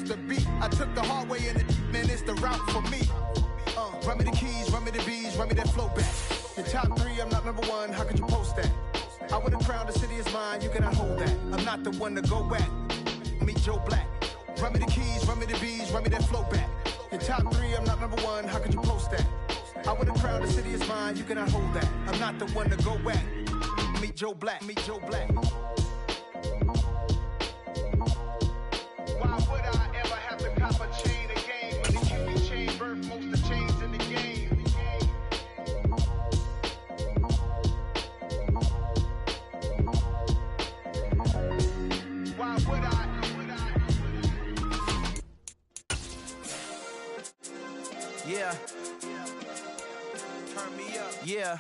missed the beat. I took the hard way in the deep, man, it's the route for me. Run me the keys, run me the bees, run me that flow back. Your top 3, I'm not number 1, how could you post that? I would've crowned the city is mine, you cannot hold that. I'm not the one to go back. Meet Joe Black. Run me the keys, run me the bees, run me that flow back. Your top 3, I'm not number 1, how could you post that? I would've crowned the city is mine, you cannot hold that. I'm not the one to go back. Meet Joe Black, meet Joe Black. Why would I ever have to cop a chain again when the QB chain birth most of chains in the game? Why would I? Yeah. Turn me up. Yeah.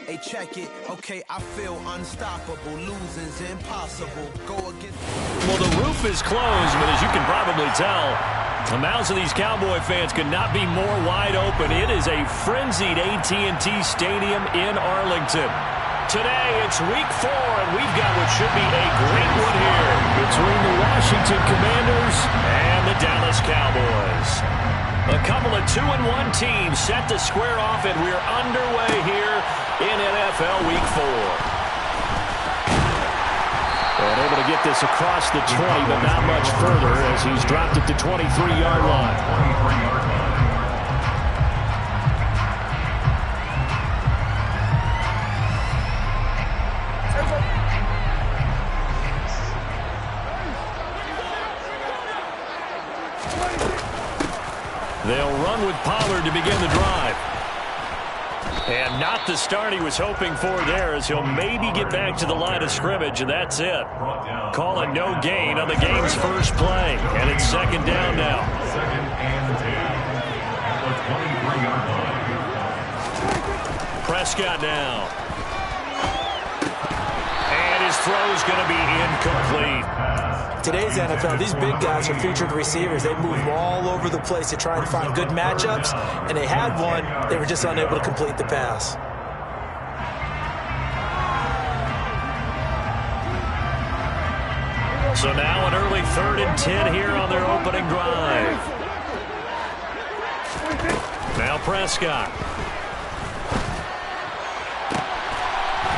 Hey, check it. Okay, I feel unstoppable. Losing's impossible. Go against. Well, the roof is closed, but as you can probably tell, the mouths of these Cowboy fans could not be more wide open. It is a frenzied AT&T Stadium in Arlington. Today, it's week 4, and we've got what should be a great one here between the Washington Commanders and the Dallas Cowboys. A couple of 2-1 teams set to square off, and we're underway here in NFL Week 4. And able to get this across the 20, but not much further as he's dropped it to 23-yard line. They'll run with Pollard to begin the drive. And not the start he was hoping for there, as he'll maybe get back to the line of scrimmage, and that's it. Calling no gain on the game's first play. And it's second down now. Second and 10 at the 23-yard line. Prescott now. And his throw's going to be incomplete. Today's NFL, these big guys are featured receivers. They move all over the place to try and find good matchups, and they had one. They were just unable to complete the pass. So now an early 3rd and 10 here on their opening drive. Now Prescott.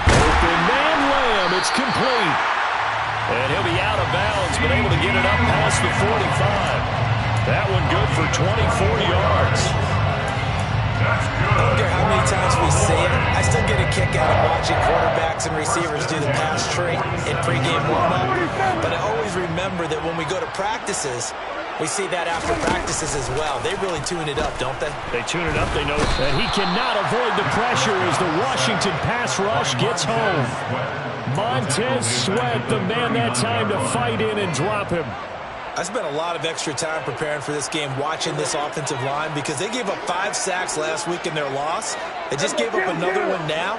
Open man Lamb, it's complete. And he'll be out of bounds, but able to get it up past the 45. That one good for 24 yards. I don't care how many times we see it. I still get a kick out of watching quarterbacks and receivers do the pass tree in pregame warm-up. But I always remember that when we go to practices, we see that after practices as well. They really tune it up, don't they? They tune it up. They know that he cannot avoid the pressure as the Washington pass rush gets home. Montez Sweat, the man that time to fight in and drop him. I spent a lot of extra time preparing for this game, watching this offensive line, because they gave up 5 sacks last week in their loss. They just gave up another one now.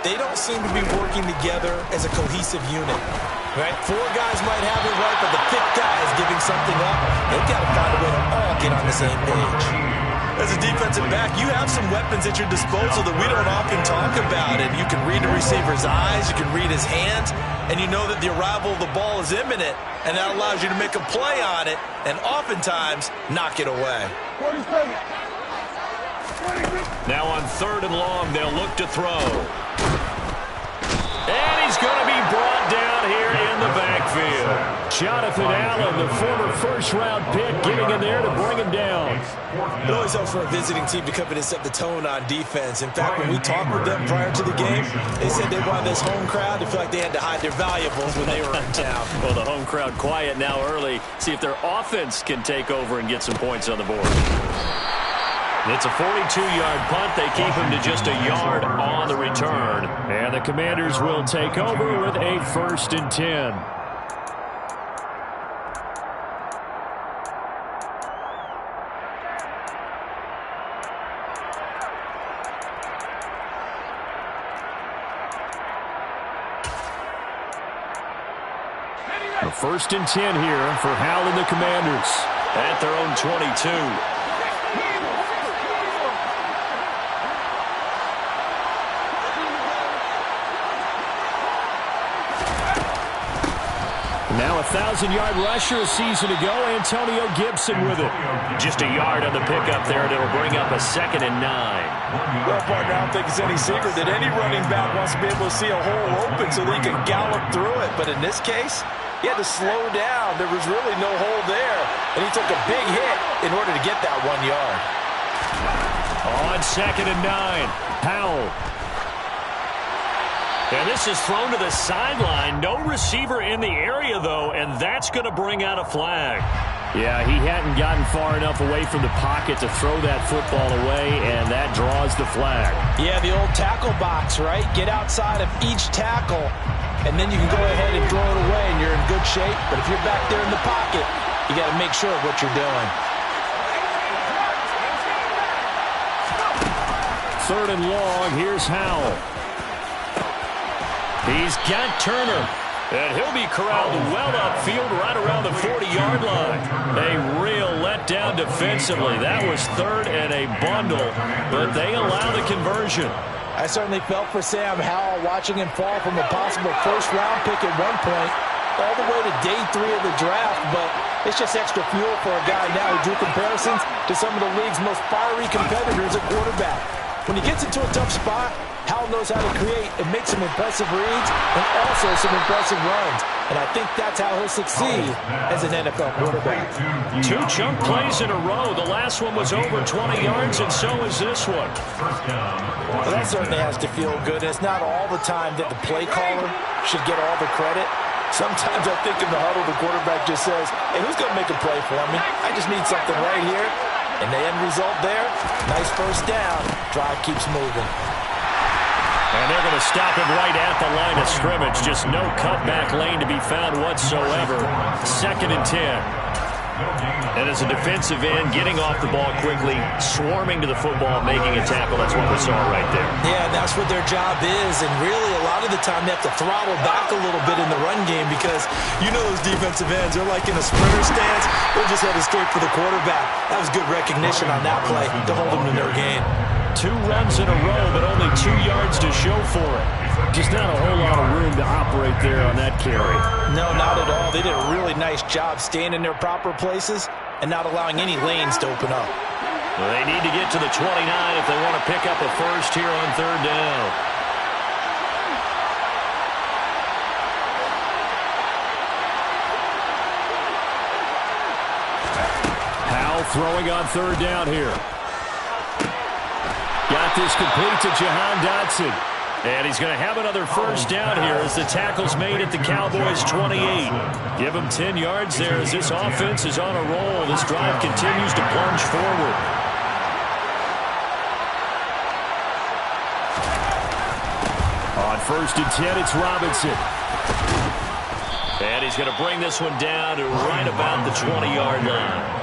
They don't seem to be working together as a cohesive unit. Right? 4 guys might have it right, but the 5th guy is giving something up. They've got to find a way to all get on the same page. As a defensive back, you have some weapons at your disposal that we don't often talk about. And you can read the receiver's eyes, you can read his hands, and you know that the arrival of the ball is imminent, and that allows you to make a play on it and oftentimes knock it away. Now on 3rd and long, they'll look to throw. And he's going to be brought down here in the backfield. Jonathan Allen, the former first-round pick, getting in there to bring him down. It always helps for a visiting team to come in and set the tone on defense. In fact, when we talked with them prior to the game, they said they wanted this home crowd to feel like they had to hide their valuables when they were in town. Well, the home crowd quiet now early. See if their offense can take over and get some points on the board. It's a 42-yard punt. They keep him to just a yard on the return. And the Commanders will take over with a 1st and 10. A 1st and 10 here for Howell and the Commanders at their own 22. Now a 1,000-yard rusher a season ago, Antonio Gibson with it. Just a yard on the pickup there, and it'll bring up a 2nd and 9. Well, partner, I don't think it's any secret that any running back wants to be able to see a hole open so that he can gallop through it. But in this case, he had to slow down. There was really no hole there, and he took a big hit in order to get that 1 yard. On 2nd and 9, Powell. And this is thrown to the sideline. No receiver in the area, though, and that's going to bring out a flag. Yeah, he hadn't gotten far enough away from the pocket to throw that football away, and that draws the flag. Yeah, the old tackle box, right? Get outside of each tackle, and then you can go ahead and throw it away, and you're in good shape. But if you're back there in the pocket, you got to make sure of what you're doing. 3rd and long, here's Howell. He's got Turner, and he'll be corralled well upfield right around the 40-yard line. A real letdown defensively. That was 3rd and a bundle, but they allow the conversion. I certainly felt for Sam Howell watching him fall from a possible first-round pick at one point all the way to day 3 of the draft, but it's just extra fuel for a guy now who drew comparisons to some of the league's most fiery competitors at quarterback. When he gets into a tough spot, Howell knows how to create and make some impressive reads and also some impressive runs. And I think that's how he'll succeed as an NFL quarterback. 2 chunk plays in a row. The last one was over 20 yards, and so is this one. Well, that certainly has to feel good. It's not all the time that the play caller should get all the credit. Sometimes I think in the huddle, the quarterback just says, hey, who's going to make a play for me? I just need something right here. And the end result there, nice first down. Drive keeps moving. And they're going to stop him right at the line of scrimmage. Just no cutback lane to be found whatsoever. 2nd and 10. And as a defensive end, getting off the ball quickly, swarming to the football, making a tackle. That's what we saw right there. Yeah, that's what their job is. And really, a lot of the time, they have to throttle back a little bit in the run game because you know those defensive ends, they're like in a sprinter stance. They're just headed straight for the quarterback. That was good recognition on that play to hold them to their game. 2 runs in a row, but only 2 yards to show for it. Just not a whole lot of room to operate there on that carry. No, not at all. They did a really nice job staying in their proper places and not allowing any lanes to open up. Well, they need to get to the 29 if they want to pick up a first here on 3rd down. Powell throwing on 3rd down here. Got this complete to Jahan Dotson. And he's going to have another first down here as the tackle's made at the Cowboys' 28. Give him 10 yards there as this offense is on a roll. This drive continues to plunge forward. On 1st and 10, it's Robinson. And he's going to bring this one down to right about the 20-yard line.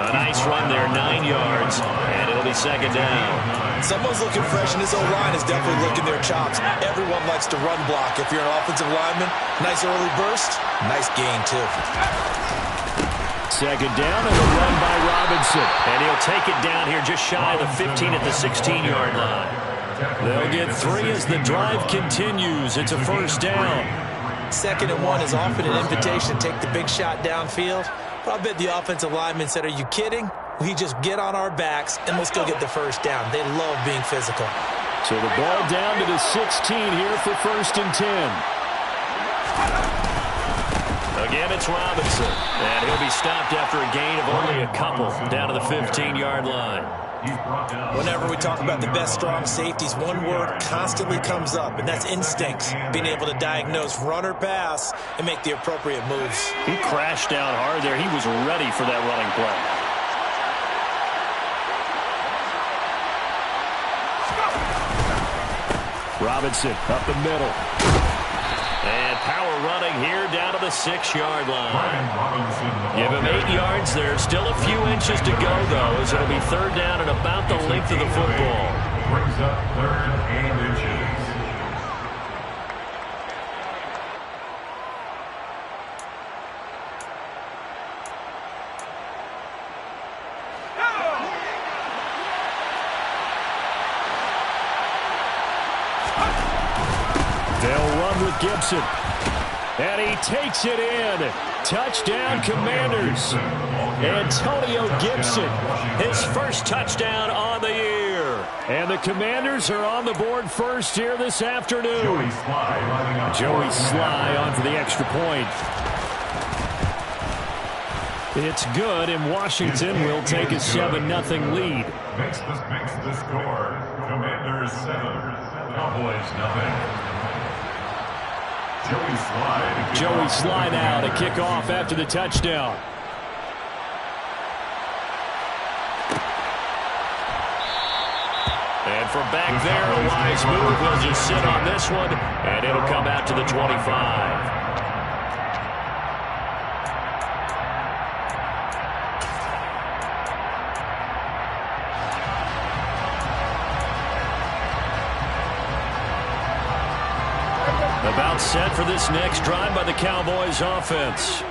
A nice run there, 9 yards, and it'll be 2nd down. Someone's looking fresh, and this O-line is definitely licking their chops. Everyone likes to run block. If you're an offensive lineman, nice early burst, nice gain, too. 2nd down and a run by Robinson. And he'll take it down here just shy of the 15 at the 16-yard line. They'll get 3 as the drive continues. It's a first down. 2nd and 1 is often an invitation to take the big shot downfield. But I bet the offensive lineman said, are you kidding? We just get on our backs and let's go get the first down. They love being physical. So the ball down to the 16 here for 1st and 10. Again, it's Robinson. And he'll be stopped after a gain of only a couple down to the 15-yard line. Whenever we talk about the best strong safeties, one word constantly comes up, and that's instincts. Being able to diagnose run or pass and make the appropriate moves. He crashed down hard there. He was ready for that running play. Robinson up the middle. And power running here down to the 6-yard line. Give him 8 yards there. Still a few inches to go, though, as it'll be 3rd down and about the length of the football. Brings up 3rd and inches. They'll run with Gibson. And he takes it in. Touchdown, Commanders. Antonio Gibson, his first touchdown on the year. And the Commanders are on the board first here this afternoon. Joey Sly on for the extra point. It's good, and Washington will take a 7-0 lead. Makes the score. Commanders 7, Cowboys 0. Joey Sly now to kick off after the touchdown. And from back there, a wise move. He'll just sit on this one, and it'll come out to the 25. About set for this next drive by the Cowboys offense.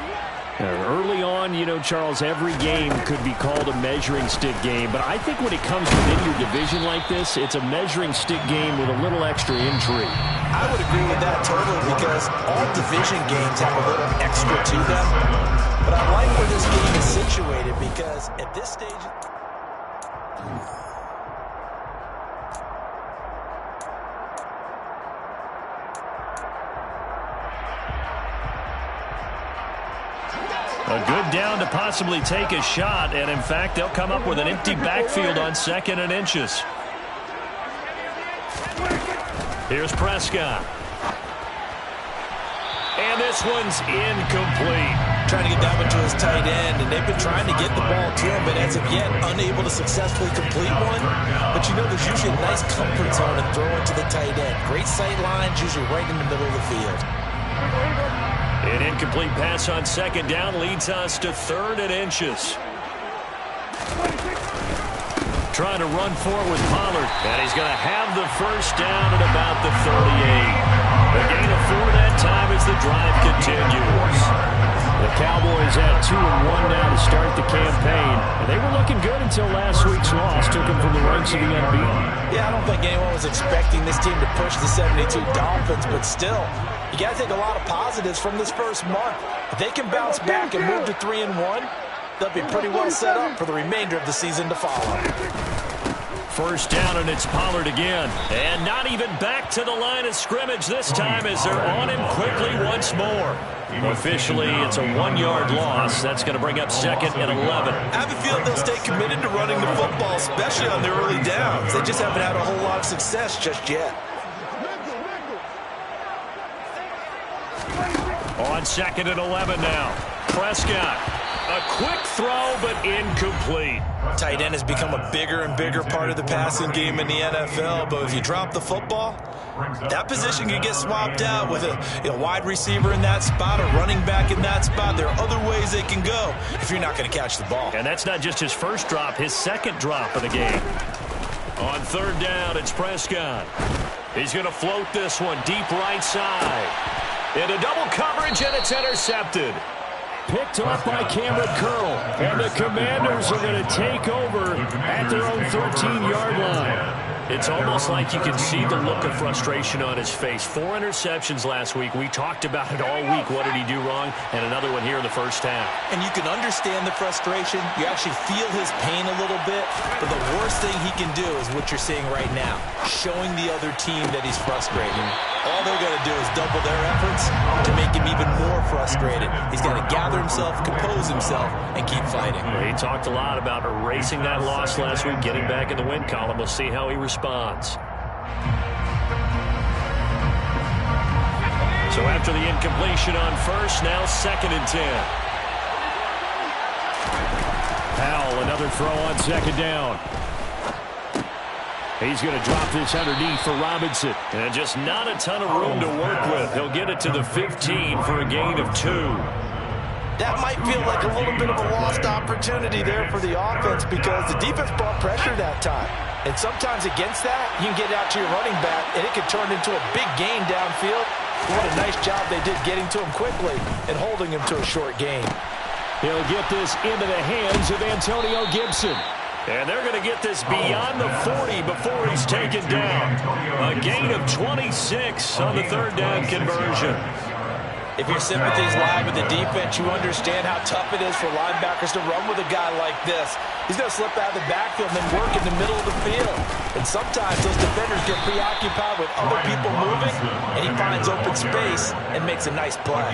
Early on, you know, Charles, every game could be called a measuring stick game, but I think when it comes within your division like this, it's a measuring stick game with a little extra intrigue. I would agree with that totally, because all division games have a little extra to them. But I like where this game is situated, because at this stage... A good down to possibly take a shot, and in fact, they'll come up with an empty backfield on 2nd and inches. Here's Prescott. And this one's incomplete. Trying to get that one to his tight end, and they've been trying to get the ball to him, but as of yet, unable to successfully complete one. But you know, there's usually a nice comfort zone in throwing to the tight end. Great sight lines, usually right in the middle of the field. An incomplete pass on 2nd down leads us to 3rd and inches. Trying to run forward with Pollard, and he's going to have the first down at about the 38. A gain of 4 that time as the drive continues. The Cowboys at 2-1 now to start the campaign, and they were looking good until last week's loss took them from the ranks of the unbeaten. Yeah, I don't think anyone was expecting this team to push the 72 Dolphins, but still, you got to take a lot of positives from this first month. If they can bounce back and move to 3-1, they'll be pretty well set up for the remainder of the season to follow. First down, and it's Pollard again. And not even back to the line of scrimmage this time as they're on him quickly once more. Officially, it's a 1-yard loss. That's going to bring up 2nd and 11. I have a feeling they'll stay committed to running the football, especially on their early downs. They just haven't had a whole lot of success just yet. On 2nd and 11 now. Prescott. A quick throw, but incomplete. Tight end has become a bigger and bigger part of the passing game in the NFL, but if you drop the football, that position can get swapped out with a wide receiver in that spot, a running back in that spot. There are other ways they can go if you're not going to catch the ball. And that's not just his first drop, his 2nd drop of the game. On 3rd down, it's Prescott. He's going to float this one deep right side. Into double coverage, and it's intercepted. Picked off by Cameron Curl, and the Commanders are going to take over at their own 13-yard line. It's almost like you can see the look of frustration on his face. 4 interceptions last week. We talked about it all week. What did he do wrong? And another one here in the first half. And you can understand the frustration. You actually feel his pain a little bit. But the worst thing he can do is what you're seeing right now, showing the other team that he's frustrated. All they're going to do is double their efforts to make him even more frustrated. He's got to gather himself, compose himself, and keep fighting. He talked a lot about erasing that loss last week, getting back in the win column. We'll see how he responds. So after the incompletion on first, now 2nd and 10. Powell, another throw on 2nd down. He's going to drop this underneath for Robinson. And just not a ton of room to work with. He'll get it to the 15 for a gain of 2. That might feel like a little bit of a lost opportunity there for the offense because the defense brought pressure that time. And sometimes against that, you can get out to your running back, and it can turn into a big gain downfield. What a nice job they did getting to him quickly and holding him to a short gain. He'll get this into the hands of Antonio Gibson. And they're going to get this beyond the 40 before he's taken down. A gain of 26 on the 3rd down conversion. If your sympathies lie with the defense, you understand how tough it is for linebackers to run with a guy like this. He's going to slip out of the backfield and then work in the middle of the field. And sometimes those defenders get preoccupied with other people moving, and he finds open space and makes a nice play.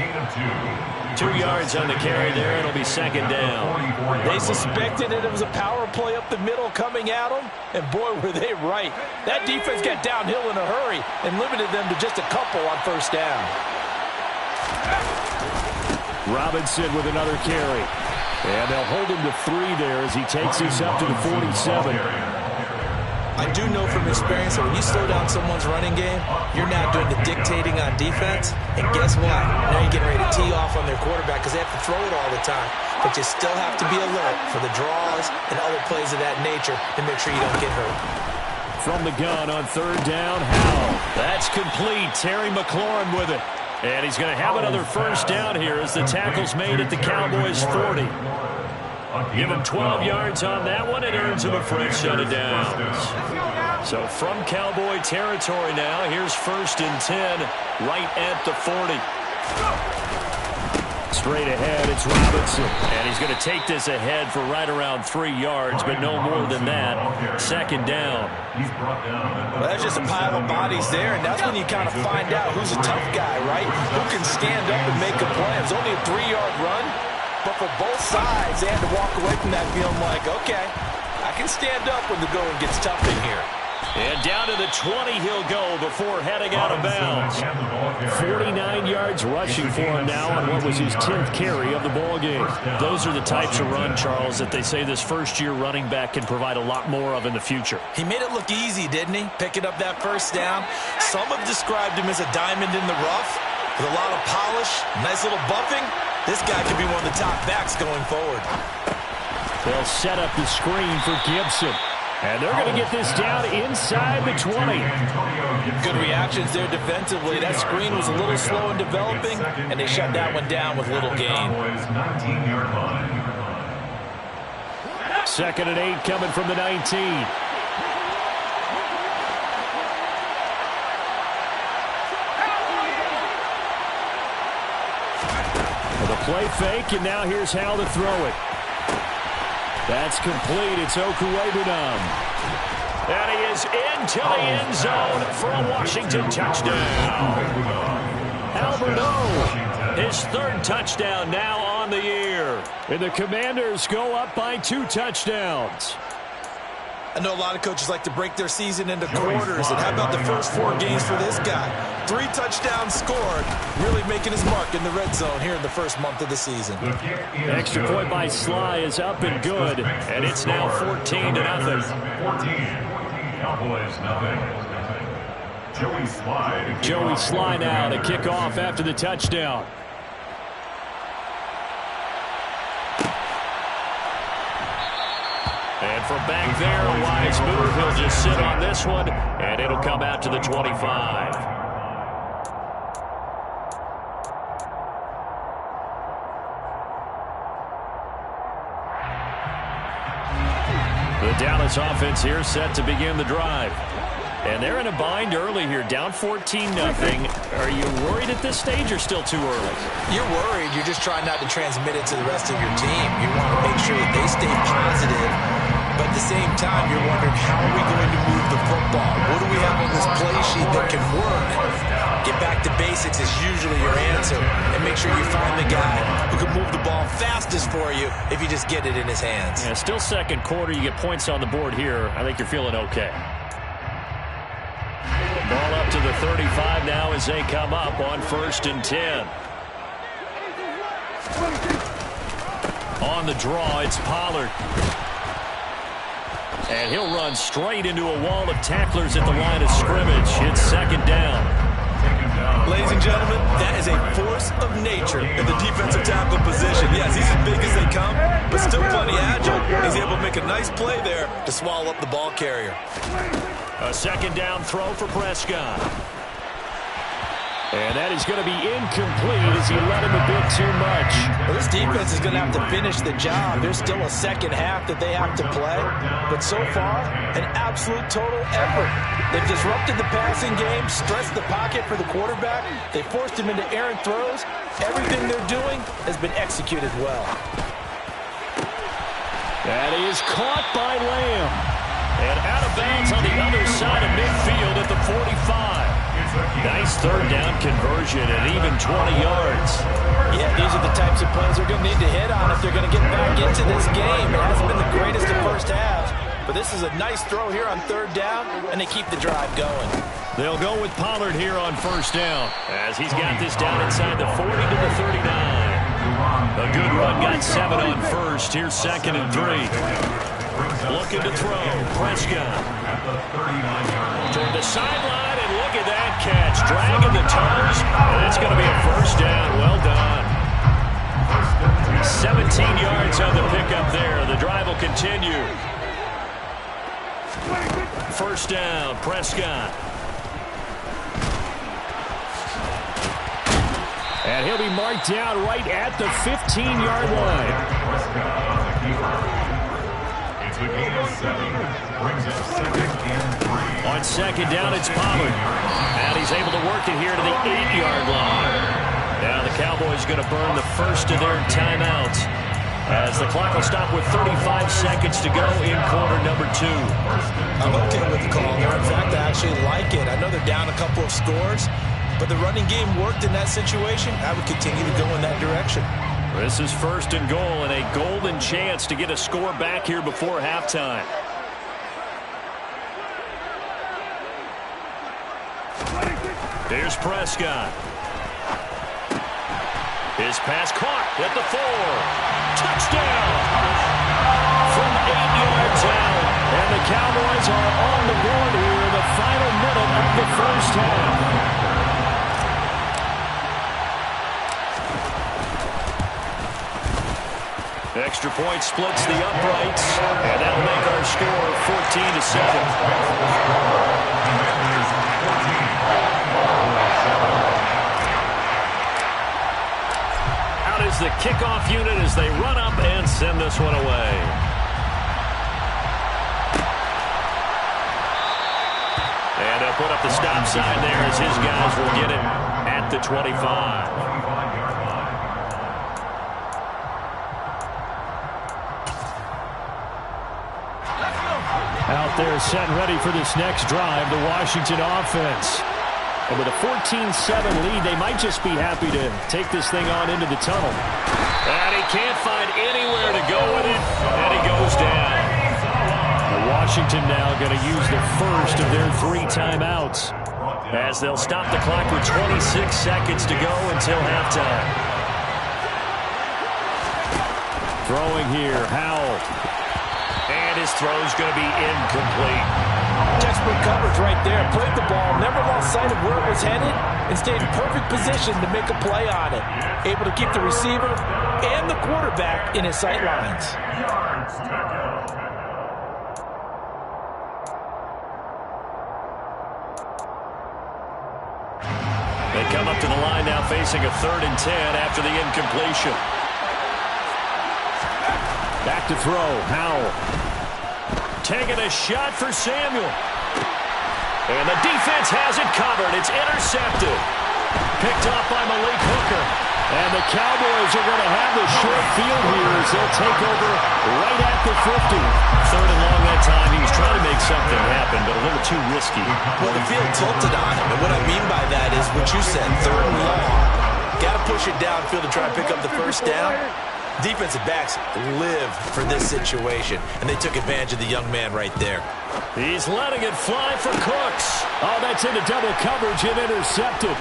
2 yards on the carry there. It'll be second down. They suspected it was a power play up the middle coming at them, and boy, were they right. That defense got downhill in a hurry and limited them to just a couple on first down. Robinson with another carry. And they'll hold him to 3 there as he takes this up to the 47. I do know from experience that when you slow down someone's running game, you're now doing the dictating on defense. And guess what? Now you're getting ready to tee off on their quarterback because they have to throw it all the time. But you still have to be alert for the draws and other plays of that nature to make sure you don't get hurt. From the gun on third down, Howell. That's complete. Terry McLaurin with it. And he's going to have another first down here as the tackle's made at the Cowboys' 40. Give him 12 yards on that one. It earns him a fresh set of downs. So from Cowboy territory now, here's 1st and 10 right at the 40. Straight ahead, it's Robinson. And he's going to take this ahead for right around 3 yards, but no more than that. Second down. Well, that's just a pile of bodies there, and that's when you kind of find out who's a tough guy, right? Who can stand up and make a play. It was only a 3-yard run, but for both sides, they had to walk away from that feeling like, okay, I can stand up when the going gets tough in here. And down to the 20 he'll go before heading out of bounds. 49 yards rushing for him now on what was his 10th carry of the ballgame. Those are the types of run, Charles, that they say this first-year running back can provide a lot more of in the future. He made it look easy, didn't he? Picking up that first down. Some have described him as a diamond in the rough with a lot of polish, nice little buffing. This guy could be one of the top backs going forward. They'll set up the screen for Gibson. And they're going to get this down inside the 20. Good reactions there defensively. That screen was a little slow in developing, and they shut that one down with little gain. 19-yard line. 2nd and 8 coming from the 19. The play fake, and now here's Howell to throw it. That's complete. It's Okuwebunam. And he is into the end zone for a Washington touchdown. Alberto, his 3rd touchdown now on the year. And the Commanders go up by 2 touchdowns. I know a lot of coaches like to break their season into quarters. And how about the first 4 games for this guy? 3 touchdowns scored, really making his mark in the red zone here in the first month of the season. Extra point by Sly is up and good, and it's now 14-0. 14, Cowboys nothing. Joey Sly now to kick off after the touchdown. And from back there, a wise move. He'll just sit on this one, and it'll come out to the 25. The Dallas offense here set to begin the drive. And they're in a bind early here, down 14-0. Are you worried at this stage or still too early? You're worried. You're just trying not to transmit it to the rest of your team. You want to make sure that they stay positive. But at the same time, you're wondering, how are we going to move the football? What do we have on this play sheet that can work? Get back to basics is usually your answer. And make sure you find the guy who can move the ball fastest for you if you just get it in his hands. Yeah, still second quarter. You get points on the board here. I think you're feeling okay. Ball up to the 35 now as they come up on 1st and 10. On the draw, it's Pollard. And he'll run straight into a wall of tacklers at the line of scrimmage. It's 2nd down. Ladies and gentlemen, that is a force of nature in the defensive tackle position. Yes, he's as big as they come, but still plenty agile. He's able to make a nice play there to swallow up the ball carrier. A 2nd down throw for Prescott. And that is going to be incomplete as he let him a bit too much. Well, this defense is going to have to finish the job. There's still a second half that they have to play. But so far, an absolute total effort. They've disrupted the passing game, stressed the pocket for the quarterback. They forced him into errant throws. Everything they're doing has been executed well. That is caught by Lamb. And out of bounds on the other side of midfield at the 45. Nice third down conversion and even 20 yards. Yeah, these are the types of plays they're going to need to hit on if they're going to get back into this game. It hasn't been the greatest of first halves, but this is a nice throw here on third down, and they keep the drive going. They'll go with Pollard here on first down as he's got this down inside the 40 to the 39. A good run, got 7 on first. Here's 2nd and 3. Looking to throw. Prescott. Toward the sideline, and look at that catch. Dragging the toes, and it's going to be a first down. Well done. 17 yards on the pickup there. The drive will continue. First down, Prescott. And he'll be marked down right at the 15-yard line. It's a gain of 7. Brings up 2nd and 3. On second down, it's Pollard. And he's able to work it here to the 8-yard line. Now the Cowboys going to burn the first of their timeouts as the clock will stop with 35 seconds to go in quarter number 2. I'm okay with the call there. In fact, I actually like it. I know they're down a couple of scores, but the running game worked in that situation. I would continue to go in that direction. This is 1st and goal and a golden chance to get a score back here before halftime. Here's Prescott. His pass caught at the 4. Touchdown! From 8 yards out. And the Cowboys are on the board here in the final minute of the first half. Extra point splits the uprights, and that'll make our score 14-7. Out is the kickoff unit as they run up and send this one away. And they'll put up the stop sign there as his guys will get it at the 25. Out there set and ready for this next drive, the Washington offense. And with a 14-7 lead, they might just be happy to take this thing on into the tunnel. And he can't find anywhere to go with it, and he goes down. Washington now going to use the first of their 3 timeouts as they'll stop the clock with 26 seconds to go until halftime. Throwing here, Howell. And his throw's going to be incomplete. Textbook coverage right there. Played the ball, never lost sight of where it was headed, and stayed in perfect position to make a play on it. Able to keep the receiver and the quarterback in his sight lines. They come up to the line now facing a 3rd and 10 after the incompletion. Back to throw, Howell. Taking a shot for Samuel. And the defense has it covered. It's intercepted. Picked off by Malik Hooker. And the Cowboys are going to have the short field here as they'll take over right at the 50. 3rd and long that time. He was trying to make something happen, but a little too risky. Well, the field tilted on him. And what I mean by that is what you said, 3rd and long. Got to push it downfield to try and pick up the first down. Defensive backs live for this situation, and they took advantage of the young man right there. He's letting it fly for Cooks. Oh, that's into double coverage and intercepted.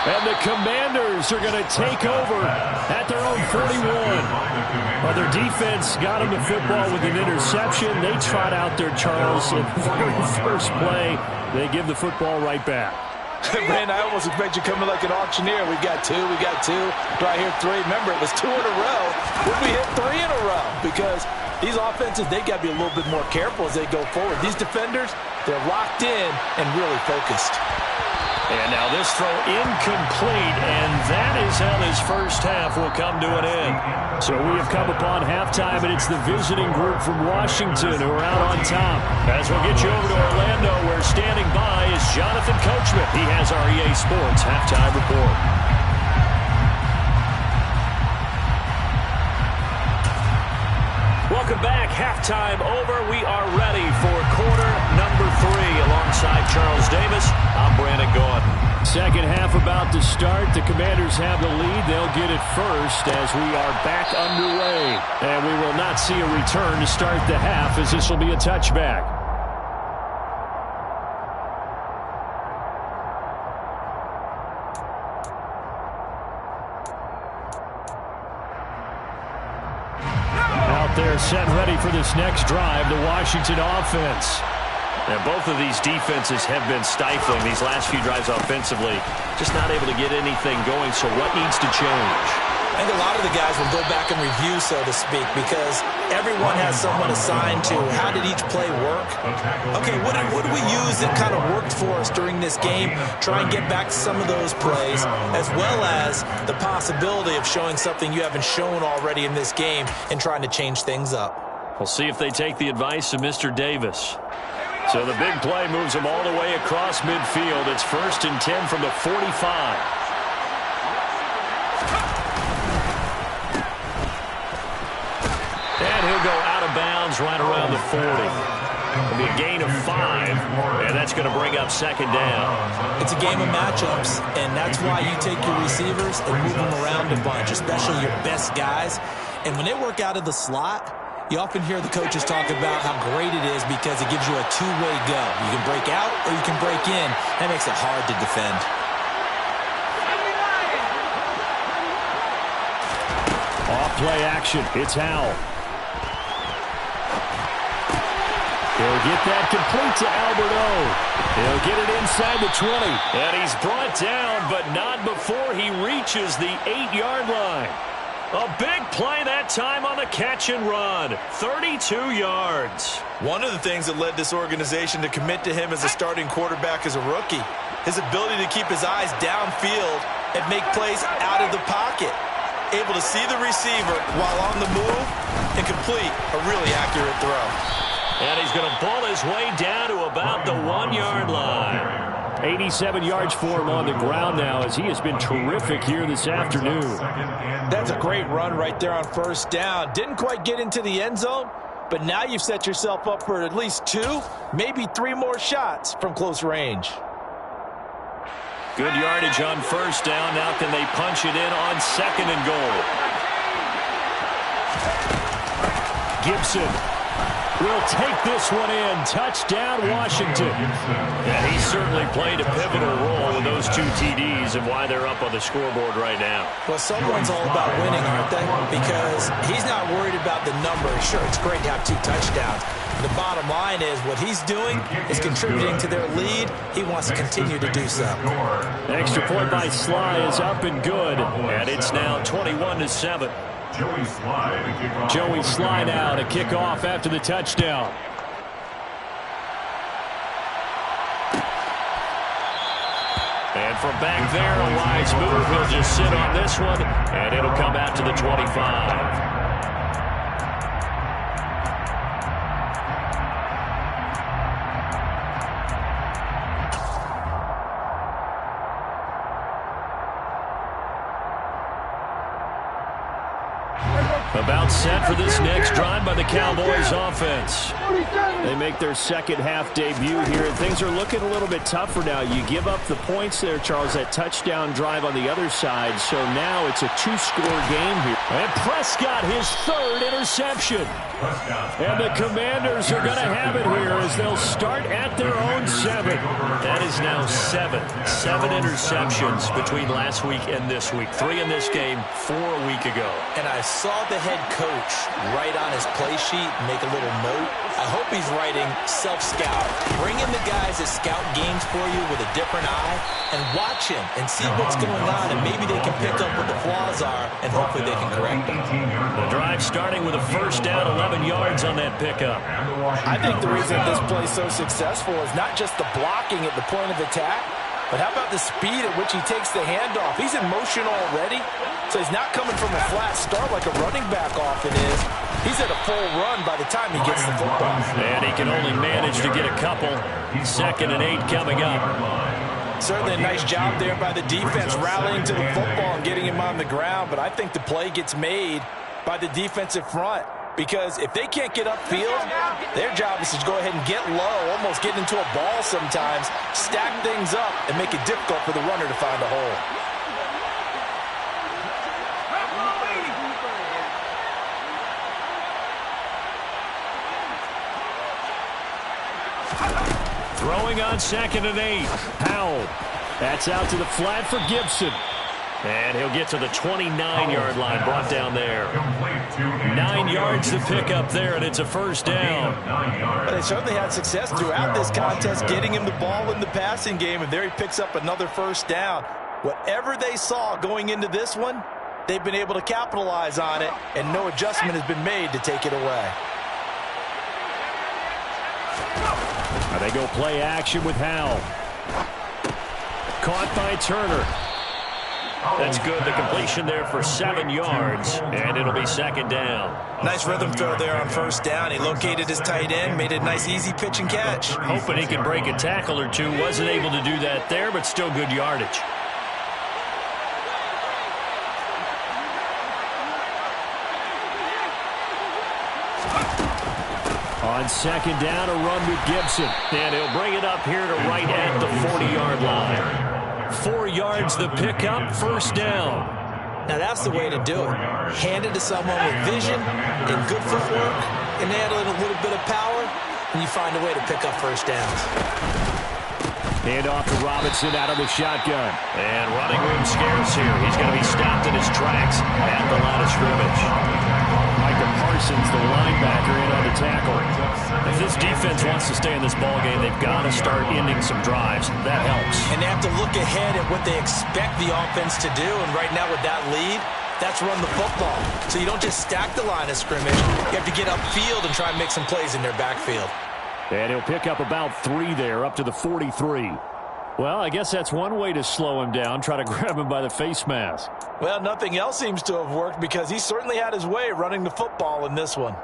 And the Commanders are going to take over at their own 41. Well, their defense got them the football with an interception. They trot out there, Charles, and the very first play, they give the football right back. Man, I almost expect you coming like an auctioneer. We got 2, we got 2. Do I hear 3? Remember, it was 2 in a row. Would we hit 3 in a row? Because these offenses, they got to be a little bit more careful as they go forward. These defenders, They're locked in and really focused. And now this throw incomplete, and that is how this first half will come to an end. So we have come upon halftime, and it's the visiting group from Washington who are out on top. As we'll get you over to Orlando, where standing by is Jonathan Coachman. He has our EA Sports halftime report. Welcome back. Halftime over. We are ready for quarter number 3. Alongside Charles Davis, I'm Brandon Gaudin. Second half about to start. The Commanders have the lead. They'll get it first as we are back underway. And we will not see a return to start the half, as this will be a touchback. They're set ready for this next drive, the Washington offense. And both of these defenses have been stifling these last few drives offensively. Just not able to get anything going, so what needs to change? I think a lot of the guys will go back and review, so to speak, because everyone has someone assigned to how did each play work. Okay, what did we use that kind of worked for us during this game? Try and get back to some of those plays, as well as the possibility of showing something you haven't shown already in this game and trying to change things up. We'll see if they take the advice of Mr. Davis. So the big play moves them all the way across midfield. It's 1st and 10 from the 45. And he'll go out of bounds right around the 40. It'll be a gain of 5, and that's going to bring up 2nd down. It's a game of matchups, and that's why you take your receivers and move them around a bunch, especially your best guys. And when they work out of the slot, you often hear the coaches talk about how great it is because it gives you a two-way go. You can break out or you can break in. That makes it hard to defend. Off play action. It's Howell. He'll get that complete to Alberto. He'll get it inside the 20. And he's brought down, but not before he reaches the 8-yard line. A big play that time on the catch and run. 32 yards. One of the things that led this organization to commit to him as a starting quarterback as a rookie, his ability to keep his eyes downfield and make plays out of the pocket. Able to see the receiver while on the move and complete a really accurate throw. And he's going to pull his way down to about the 1-yard line. 87 yards for him on the ground now, as he has been terrific here this afternoon. That's a great run right there on 1st down. Didn't quite get into the end zone, but now you've set yourself up for at least 2, maybe 3 more shots from close range. Good yardage on 1st down. Now can they punch it in on 2nd and goal? Gibson will take this one in. Touchdown, Washington. And he certainly played a pivotal role in those 2 TDs and why they're up on the scoreboard right now. Well, someone's all about winning, aren't they? Because he's not worried about the numbers. Sure, it's great to have 2 touchdowns. The bottom line is what he's doing is contributing to their lead. He wants to continue to do so. Extra point by Sly is up and good. And it's now 21-7. Joey Sly now to kick off after the touchdown. And from back there, a wise move. He'll just sit on this one, and it'll come out to the 25. About set for this next drive by the Cowboys offense. They make their second half debut here, and things are looking a little bit tougher now. You give up the points there, Charles, that touchdown drive on the other side, so now it's a 2-score game here. And Prescott, his 3rd interception. And the Commanders are going to have it here as they'll start at their own 7. That is now 7 interceptions between last week and this week. 3 in this game, 4 a week ago. And I saw the head coach write on his play sheet and make a little note, I hope he's writing self-scout. Bring in the guys that scout games for you with a different eye and watch him and see what's going on, and maybe they can pick up what the flaws are, and hopefully they can correct them. The drive starting with a first down, 11 yards on that pickup. I think the reason this play is so successful is not just the blocking at the point of attack, but how about the speed at which he takes the handoff? He's in motion already, so he's not coming from a flat start like a running back often is. He's at a full run by the time he gets the football. And he can only manage to get a couple. 2nd and 8 coming up. Certainly a nice job there by the defense rallying to the football and getting him on the ground, but I think the play gets made by the defensive front. Because if they can't get upfield, their job is to go ahead and get low, almost get into a ball sometimes, stack things up, and make it difficult for the runner to find a hole. Throwing on 2nd and 8. Howell. That's out to the flat for Gibson. And he'll get to the 29-yard line, brought down there. 9 yards to pick up there, and it's a first down. But they certainly had success throughout this contest, getting him the ball in the passing game, and there he picks up another first down. Whatever they saw going into this one, they've been able to capitalize on it, and no adjustment has been made to take it away. They go play action with Howell. Caught by Turner. That's good. The completion there for 7 yards, and it'll be 2nd down. Nice rhythm throw there on first down. He located his tight end, made a nice easy pitch and catch. Hoping he can break a tackle or two. Wasn't able to do that there, but still good yardage. On 2nd down, a run with Gibson. And he'll bring it up here to right at the 40-yard line. 4 yards the pickup, first down. Now that's the way to do it. Hand it to someone with vision and good footwork and add in a little bit of power, and you find a way to pick up first downs. Hand off to Robinson out of the shotgun. And running room scarce here. He's going to be stopped in his tracks at the line of scrimmage. Micah Parsons, the linebacker, in on the tackle. If this defense wants to stay in this ballgame, they've got to start ending some drives. That helps. And they have to look ahead at what they expect the offense to do. And right now with that lead, that's run the football. So you don't just stack the line of scrimmage. You have to get upfield and try and make some plays in their backfield. And he'll pick up about 3 there, up to the 43. Well, I guess that's one way to slow him down, try to grab him by the face mask. Well, nothing else seems to have worked because he certainly had his way running the football in this one.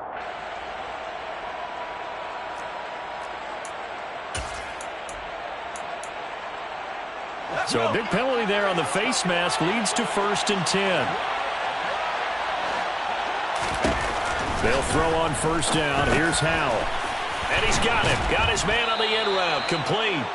So a big penalty there on the face mask leads to 1st and 10. They'll throw on first down. Here's Howell. And he's got him. Got his man on the end route. Complete.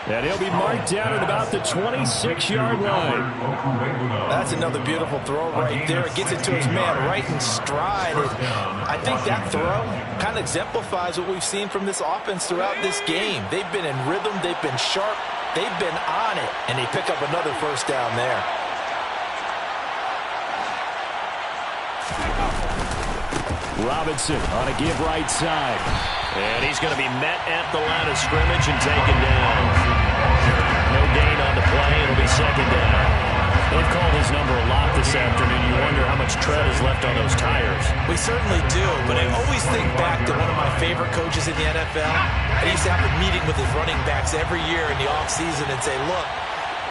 And he'll be marked down at about the 26-yard line. That's another beautiful throw right there. It gets it to his man right in stride. I think that throw kind of exemplifies what we've seen from this offense throughout this game. They've been in rhythm. They've been sharp. They've been on it. And they pick up another first down there. Robinson on a give right side. And he's going to be met at the line of scrimmage and taken down. No gain on the play. It'll be 2nd down. They've called his number a lot this afternoon. You wonder how much tread is left on those tires. We certainly do, but I always think back to one of my favorite coaches in the NFL. I used to have a meeting with his running backs every year in the offseason and say, look,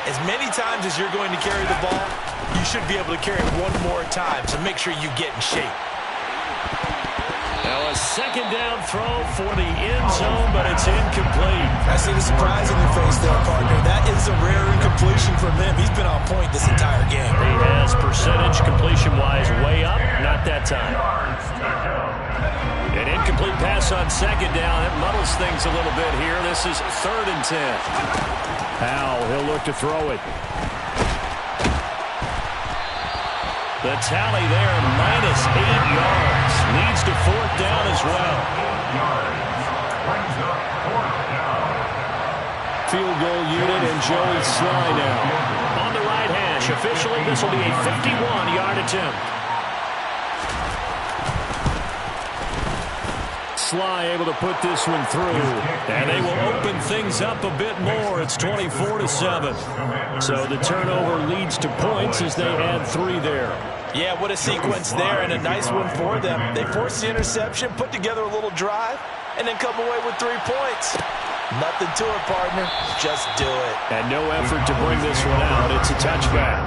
as many times as you're going to carry the ball, you should be able to carry it one more time, so make sure you get in shape. Now a 2nd down throw for the end zone, but it's incomplete. I see the surprise in your face there, partner. That is a rare incompletion from him. He's been on point this entire game. He has percentage completion-wise way up. Not that time. An incomplete pass on 2nd down. It muddles things a little bit here. This is 3rd and 10. Howell, he'll look to throw it. The tally there, minus 8 yards. Leads to 4th down as well. Field goal unit and Joey Sly now. On the right hash, officially this will be a 51-yard attempt. Sly able to put this one through. And they will open things up a bit more. It's 24-7. So the turnover leads to points as they add 3 there. Yeah, what a sequence there, and a nice one for them. They forced the interception, put together a little drive, and then come away with 3 points. Nothing to it, partner. Just do it. And no effort to bring this one out. It's a touchback.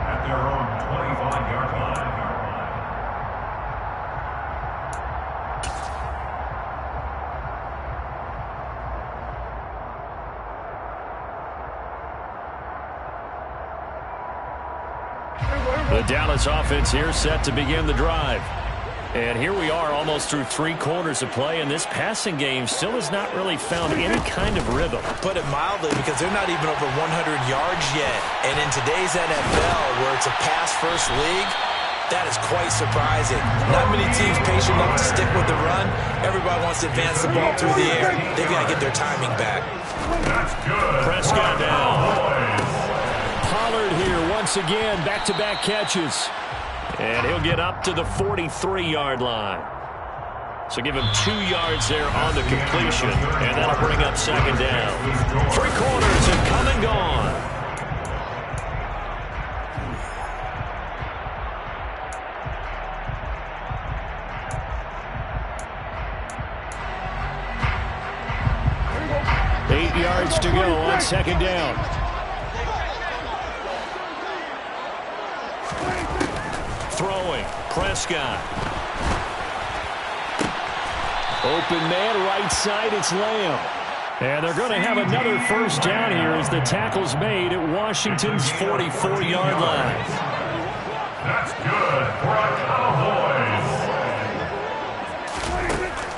At their own 25-yard line. The Dallas offense here set to begin the drive. And here we are almost through 3 quarters of play, and this passing game still has not really found any kind of rhythm. Put it mildly, because they're not even over 100 yards yet. And in today's NFL, where it's a pass-first league, that is quite surprising. Not many teams patient enough to stick with the run. Everybody wants to advance the ball through the air. They've got to get their timing back. That's good. Prescott down. Pollard here once again, back-to-back catches. And he'll get up to the 43-yard line. So give him 2 yards there on the completion, and that'll bring up second down. 3 quarters and come and gone. Eight yards to go on second down. Throwing, Prescott. Open man, right side, it's Lamb. And they're going to have another first down here as the tackle's made at Washington's 44-yard line. That's good for our Cowboys.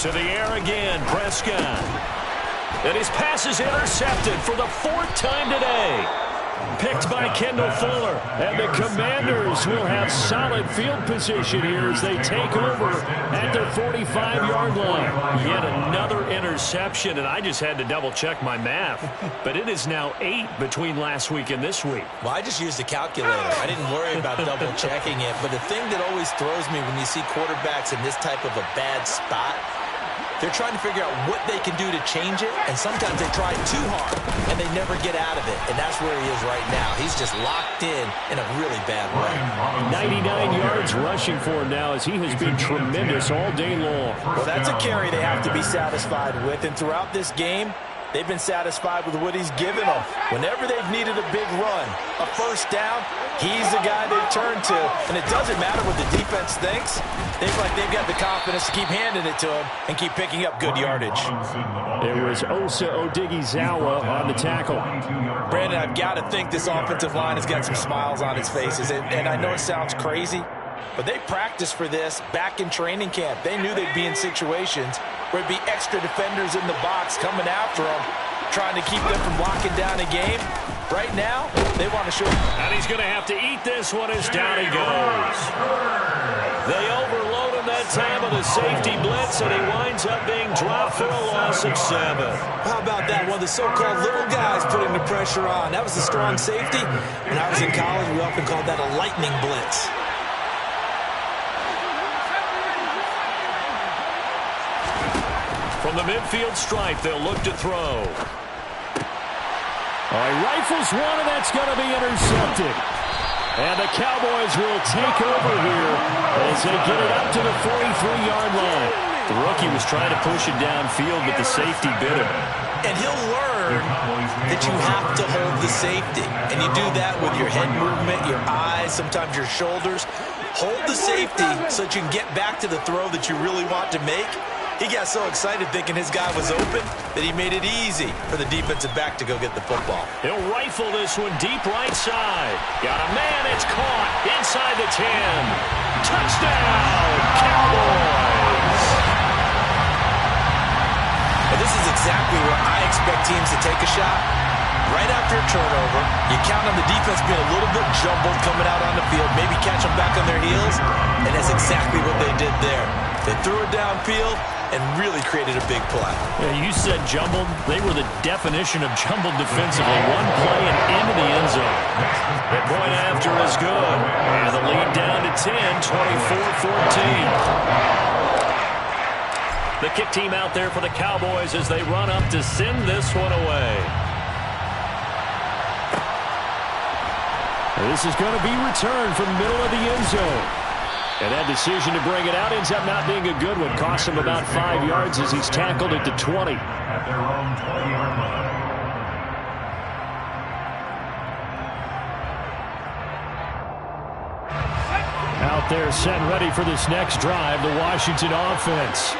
To the air again, Prescott. And his pass is intercepted for the 4th time today. Picked by Kendall Fuller. And the Commanders will have solid field position here as they take over at their 45-yard line. Yet another interception, and I just had to double-check my math. But it is now 8 between last week and this week. Well, I just used a calculator. I didn't worry about double-checking it. But the thing that always throws me when you see quarterbacks in this type of a bad spot, they're trying to figure out what they can do to change it, and sometimes they try too hard, and they never get out of it, and that's where he is right now. He's just locked in a really bad way. 99 yards rushing for him now as he has been tremendous all day long. Well, that's a carry they have to be satisfied with, and throughout this game, they've been satisfied with what he's given them. Whenever they've needed a big run, a first down, he's the guy they turn to. And it doesn't matter what the defense thinks. They've got the confidence to keep handing it to him and keep picking up good yardage. It was Osa Odighizuwa on the tackle. Brandon, I've got to think this offensive line has got some smiles on its faces. And I know it sounds crazy, but they practiced for this back in training camp. They knew they'd be in situations where it'd be extra defenders in the box coming after them, trying to keep them from locking down a game. Right now, they want to show. And he's going to have to eat this one as down he goes. They overload him that time with a safety blitz, and he winds up being dropped for a loss of 7. How about that? One of the so-called little guys putting the pressure on. That was a strong safety. When I was in college, we often called that a lightning blitz. From the midfield stripe, they'll look to throw. All right, rifles one, and that's going to be intercepted. And the Cowboys will take over here as they get it up to the 43-yard line. The rookie was trying to push it downfield, but the safety bit him. And he'll learn that you have to hold the safety. And you do that with your head movement, your eyes, sometimes your shoulders. Hold the safety so that you can get back to the throw that you really want to make. He got so excited thinking his guy was open that he made it easy for the defensive back to go get the football. He'll rifle this one deep right side. Got a man, it's caught inside the 10. Touchdown, Cowboys! Well, this is exactly where I expect teams to take a shot. Right after a turnover, you count on the defense being a little bit jumbled coming out on the field, maybe catch them back on their heels, and that's exactly what they did there. They threw it downfield and really created a big play. Yeah, you said jumbled. They were the definition of jumbled defensively. One play and into the end zone. The point after is good. And the lead down to 10, 24-14. The kick team out there for the Cowboys as they run up to send this one away. This is going to be returned from the middle of the end zone. And that decision to bring it out ends up not being a good one. Costs him about 5 yards as he's tackled at the 20. At their own 20-yard line. Out there set and ready for this next drive, the Washington offense.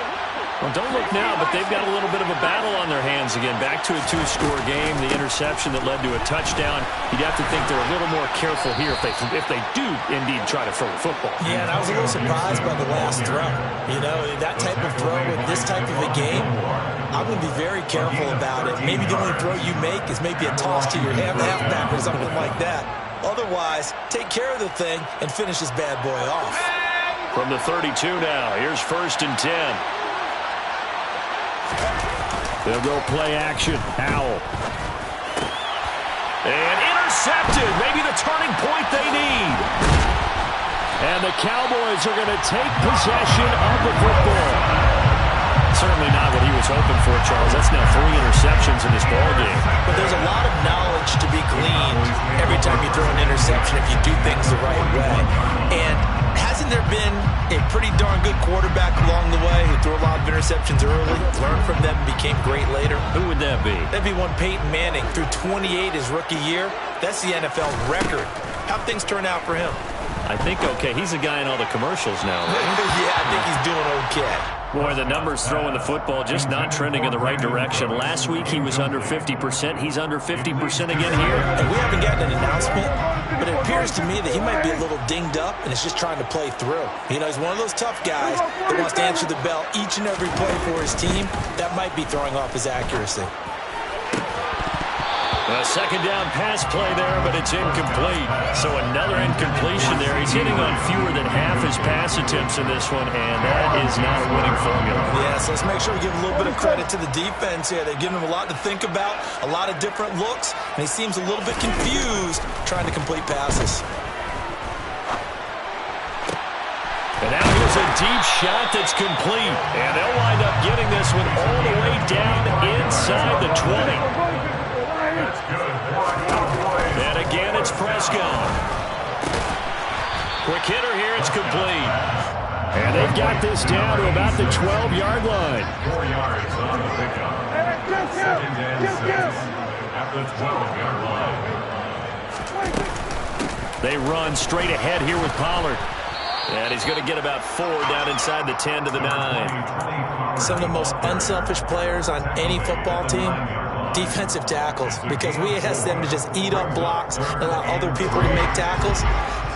Well, don't look now, but they've got a little bit of a battle on their hands again. Back to a 2-score game. The interception that led to a touchdown. You'd have to think they're a little more careful here if they do indeed try to throw the football. Yeah, and I was a little surprised by the last throw. You know, that type of throw with this type of a game, I'm going to be very careful about it. Maybe the only throw you make is maybe a toss to your halfback or something like that. Otherwise, take care of the thing and finish this bad boy off. From the 32 now, here's 1st and 10. They'll go play action. Howell. And intercepted. Maybe the turning point they need. And the Cowboys are going to take possession of the football. Certainly not what he was hoping for, Charles. That's now 3 interceptions in this ballgame. But there's a lot of knowledge to be gleaned every time you throw an interception if you do things the right way. And hasn't there been a pretty darn good quarterback along the way who threw a lot of interceptions early, learned from them, and became great later? Who would that be? That'd be one Peyton Manning. Threw 28 his rookie year. That's the NFL record. How'd things turn out for him? I think okay. He's a guy in all the commercials now, right? Yeah, I think he's doing okay. Boy, the numbers throwing the football just not trending in the right direction. Last week he was under 50%. He's under 50% again here. And we haven't gotten an announcement, but it appears to me that he might be a little dinged up and is just trying to play through. You know, he's one of those tough guys that wants to answer the bell each and every play for his team. That might be throwing off his accuracy. A second down pass play there, but it's incomplete. So another incompletion there. He's hitting on fewer than half his pass attempts in this one, and that is not a winning formula. Yeah, so let's make sure we give a little bit of credit to the defense here. They're giving him a lot to think about, a lot of different looks, and he seems a little bit confused trying to complete passes. And now here's a deep shot that's complete. And they'll wind up getting this one all the way down inside the 20. And again, it's Prescott. Quick hitter here, it's complete. And they've got this down to about the 12-yard line. 4 yards on the pickup. 2nd and 6 at the 12-yard line. They run straight ahead here with Pollard. And he's going to get about 4 down inside the 10 to the 9. Some of the most unselfish players on any football team, defensive tackles, because we ask them to just eat up blocks and allow other people to make tackles.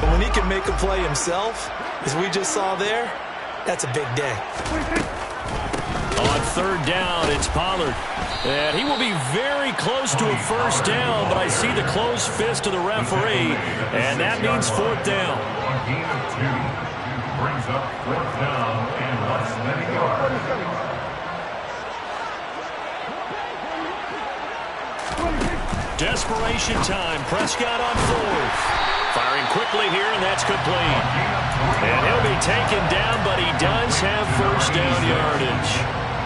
But when he can make a play himself, as we just saw there, that's a big day. On 3rd down, it's Pollard. And he will be very close to a 1st down, but I see the closed fist of the referee, and that means 4th down. A gain of 2 brings up 4th down and less than a yard. Desperation time. Prescott on 4th. Firing quickly here, and that's complete. And he'll be taken down, but he does have 1st down yardage.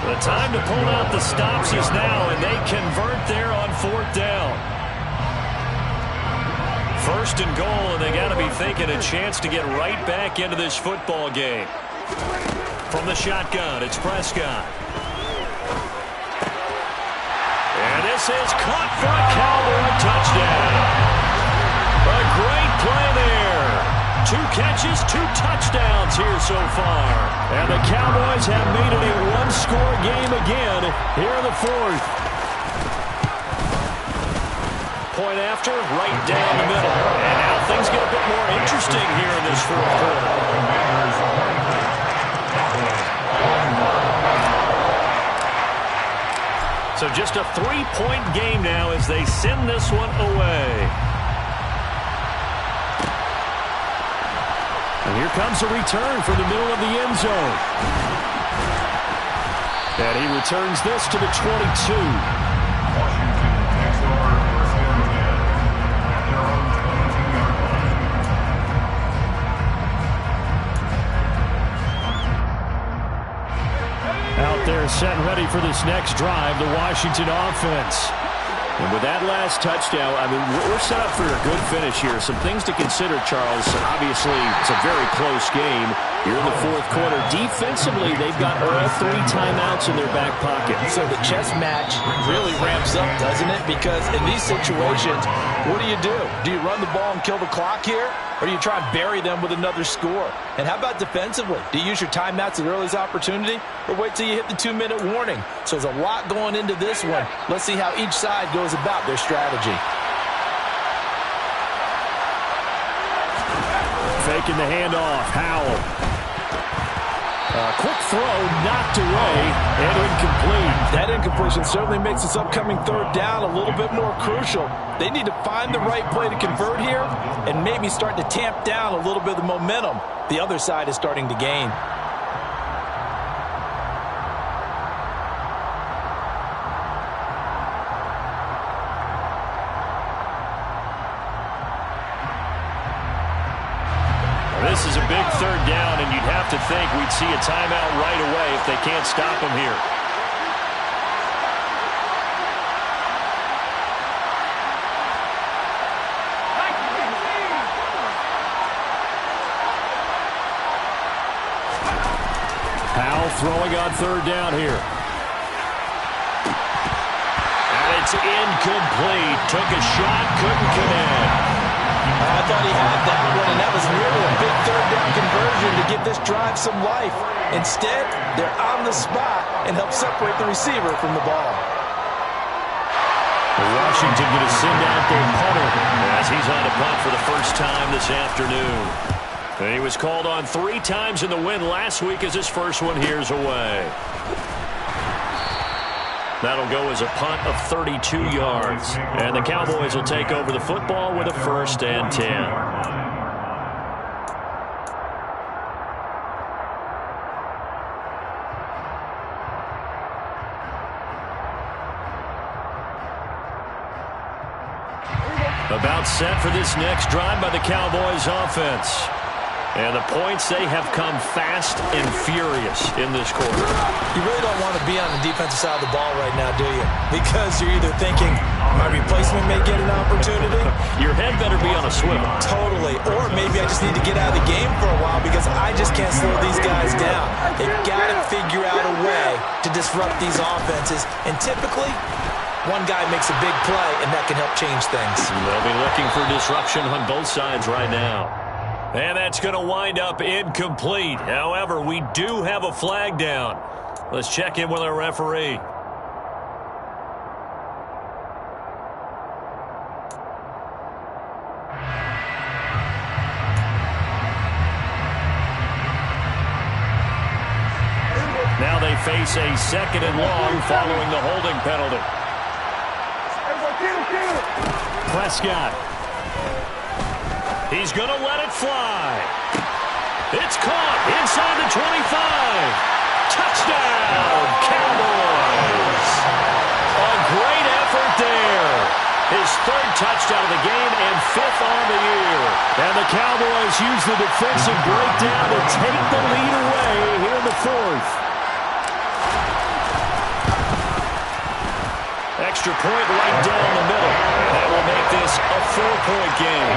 The time to pull out the stops is now, and they convert there on 4th down. 1st and goal, and they got to be thinking a chance to get right back into this football game. From the shotgun, it's Prescott. And this is caught for a Cowboy touchdown. A great play there. 2 catches, 2 touchdowns here so far. And the Cowboys have made it a 1-score game again here in the 4th. Point after, right down the middle. And now things get a bit more interesting here in this 4th quarter. So just a 3-point game now as they send this one away. And here comes a return from the middle of the end zone. And he returns this to the 22. Washington takes over 1st and 10 at their own 22-yard line. Out there ready for this next drive, the Washington offense. And with that last touchdown, I mean, we're set up for a good finish here. Some things to consider, Charles. Obviously, it's a very close game. You're in the fourth quarter. Defensively, they've got all 3 timeouts in their back pocket. So the chess match really ramps up, doesn't it? Because in these situations, what do? Do you run the ball and kill the clock here? Or do you try and bury them with another score? And how about defensively? Do you use your timeouts at earliest opportunity? Or wait till you hit the 2-minute warning? So there's a lot going into this one. Let's see how each side goes about their strategy. Faking the handoff. Howell. Quick throw, knocked away, and incomplete. That incompletion certainly makes this upcoming third down a little bit more crucial. They need to find the right play to convert here and maybe start to tamp down a little bit of the momentum the other side is starting to gain. This is a big third down, and you'd have to think we'd see a timeout right away if they can't stop him here. Powell throwing on third down here. And it's incomplete. Took a shot, couldn't connect. I thought he had that one, and that was really a big third down conversion to give this drive some life. Instead, they're on the spot and help separate the receiver from the ball. Washington going to send out their punter as he's on a punt for the first time this afternoon. And he was called on 3 times in the win last week as his first one here's away. That'll go as a punt of 32 yards. And the Cowboys will take over the football with a 1st and 10. About set for this next drive by the Cowboys offense. And the points, they have come fast and furious in this quarter. You really don't want to be on the defensive side of the ball right now, do you? Because you're either thinking, my replacement may get an opportunity. Your head better be on a swivel. Totally. Or maybe I just need to get out of the game for a while because I just can't slow these guys down. They've got to figure out a way to disrupt these offenses. And typically, one guy makes a big play, and that can help change things. They'll be looking for disruption on both sides right now. And that's going to wind up incomplete. However, we do have a flag down. Let's check in with our referee. Now they face a 2nd and long following the holding penalty. Prescott. He's going to let it fly. It's caught inside the 25. Touchdown, Cowboys. A great effort there. His 3rd touchdown of the game and 5th on the year. And the Cowboys use the defensive breakdown to take the lead away here in the 4th. Extra point right down the middle. That will make this a 4-point game.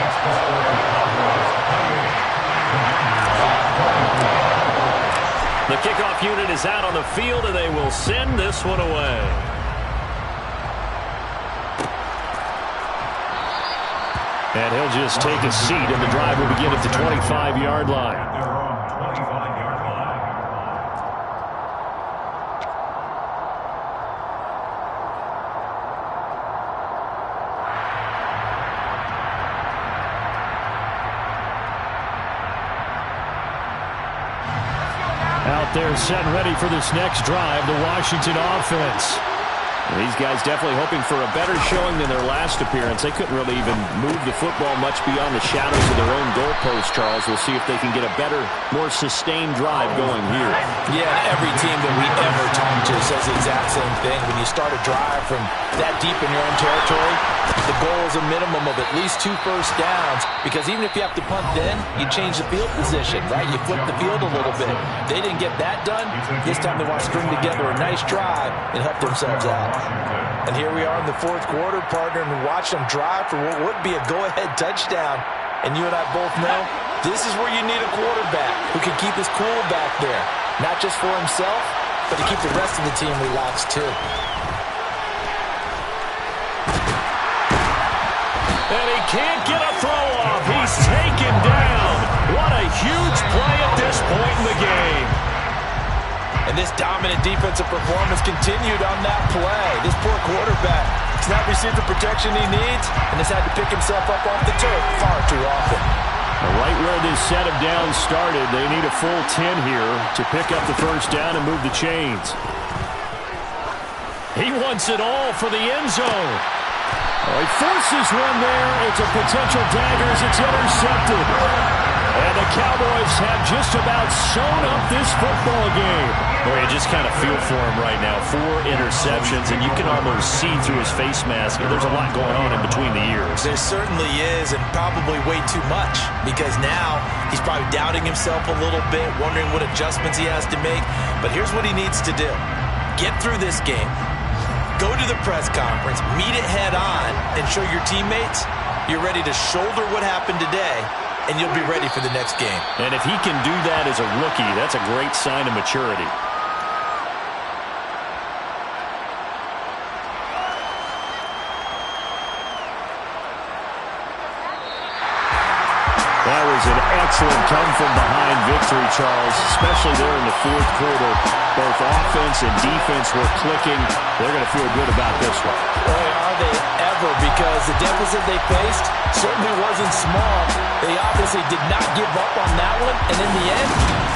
The kickoff unit is out on the field, and they will send this one away. And he'll just take a seat, and the drive will begin at the 25-yard line. Out there set and ready for this next drive, the Washington offense. These guys definitely hoping for a better showing than their last appearance. They couldn't really even move the football much beyond the shadows of their own goalpost, Charles. We'll see if they can get a better, more sustained drive going here. Yeah, every team that we ever talk to says the exact same thing. When you start a drive from that deep in your own territory, the goal is a minimum of at least 2 first downs, because even if you have to punt then, you change the field position, right? You flip the field a little bit. They didn't get that done. This time they want to string together a nice drive and help themselves out. And here we are in the 4th quarter, partner, and watch them drive for what would be a go-ahead touchdown. And you and I both know this is where you need a quarterback who can keep his cool back there, not just for himself, but to keep the rest of the team relaxed too. And he can't get a throw off. He's taken down. What a huge play at this point in the game. And this dominant defensive performance continued on that play. This poor quarterback has not received the protection he needs and has had to pick himself up off the turf far too often. Right where this set of downs started, they need a full 10 here to pick up the first down and move the chains. He wants it all for the end zone. Oh, he forces one there. It's a potential dagger as it's intercepted. And the Cowboys have just about sewn up this football game. Boy, you just kind of feel for him right now. 4 interceptions, and you can almost see through his face mask. There's a lot going on in between the ears. There certainly is, and probably way too much, because now he's probably doubting himself a little bit, wondering what adjustments he has to make. But here's what he needs to do. Get through this game. Go to the press conference, meet it head on, and show your teammates you're ready to shoulder what happened today, and you'll be ready for the next game. And if he can do that as a rookie, that's a great sign of maturity. That was an excellent come-from-behind victory, Charles, especially there in the 4th quarter. Both offense and defense were clicking. They're going to feel good about this one. Boy, are they ever, because the deficit they faced certainly wasn't small. They obviously did not give up on that one, and in the end,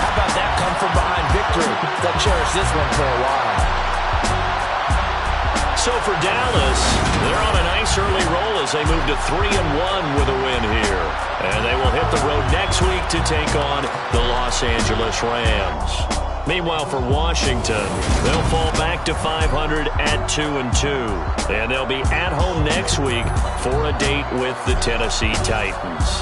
how about that come-from-behind victory? They'll cherish this one for a while. So for Dallas, they're on a nice early roll as they move to 3-1 with a win here. And they will hit the road next week to take on the Los Angeles Rams. Meanwhile, for Washington, they'll fall back to 500 at 2-2. And they'll be at home next week for a date with the Tennessee Titans.